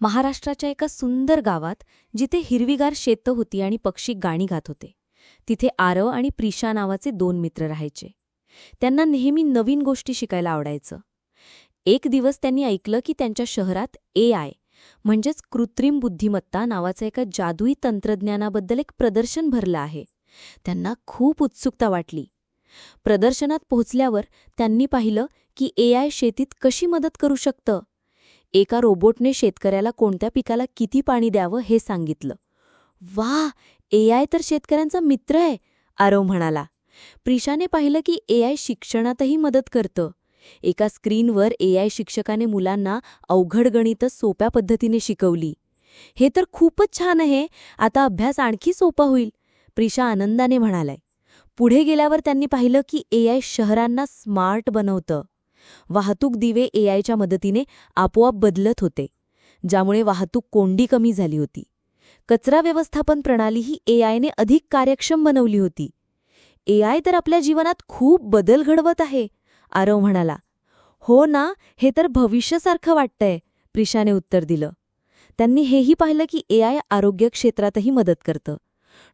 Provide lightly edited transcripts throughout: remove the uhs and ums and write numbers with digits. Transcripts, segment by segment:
महाराष्ट्राच्या एका सुंदर गावात जिथे हिरवीगार शेतं होती आणि पक्षी गाणी गात होते, तिथे आरव आणि प्रिशा नावाचे दोन मित्र राहायचे. त्यांना नेहमी नवीन गोष्टी शिकायला आवडायचं. एक दिवस त्यांनी ऐकलं की त्यांच्या शहरात AI म्हणजेच कृत्रिम बुद्धिमत्ता नावाचं एका जादुई तंत्रज्ञानाबद्दल एक प्रदर्शन भरलं आहे. त्यांना खूप उत्सुकता वाटली. प्रदर्शनात पोहोचल्यावर त्यांनी पाहिलं की AI शेतीत कशी मदत करू शकतं. एका रोबोटने शेतकऱ्याला कोणत्या पिकाला किती पाणी द्यावं हे सांगितलं. "वाह, AI तर शेतकऱ्यांचा मित्र आहे," आरव म्हणाला. प्रिशाने पाहिलं की AI शिक्षणातही मदत करतं. एका स्क्रीनवर AI शिक्षकाने मुलांना अवघड गणितं सोप्या पद्धतीने शिकवली. "हे तर खूपच छान आहे. आता अभ्यास आणखी सोपा होईल," प्रिशा आनंदाने म्हणालाय. पुढे गेल्यावर त्यांनी पाहिलं की AI शहरांना स्मार्ट बनवतं. वाहतूक दिवे AIच्या मदतीने आपोआप बदलत होते, ज्यामुळे वाहतूक कोंडी कमी झाली होती. कचरा व्यवस्थापन प्रणालीही AIने अधिक कार्यक्षम बनवली होती. AI तर आपल्या जीवनात खूप बदल घडवत आहे, आरव म्हणाला. "हो ना, हे तर भविष्यासारखं वाटतंय," प्रिशाने उत्तर दिलं. त्यांनी हेही पाहिलं की AI आरोग्य क्षेत्रातही मदत करतं.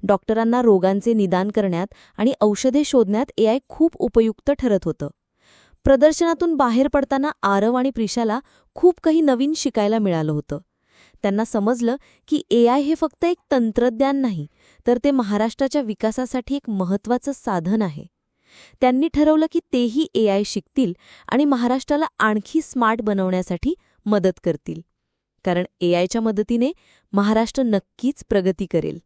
डॉक्टरांना रोगांचे निदान करण्यात आणि औषधे शोधण्यात AI खूप उपयुक्त ठरत होतं. प्रदर्शनातून बाहेर पडताना आरव आणि प्रिशाला खूप काही नवीन शिकायला मिळालं होतं. त्यांना समजलं की AI हे फक्त एक तंत्रज्ञान नाही, तर ते महाराष्ट्राच्या विकासासाठी एक महत्त्वाचं साधन आहे. त्यांनी ठरवलं की तेही AI शिकतील आणि महाराष्ट्राला आणखी स्मार्ट बनवण्यासाठी मदत करतील. कारण AIच्या मदतीने महाराष्ट्र नक्कीच प्रगती करेल.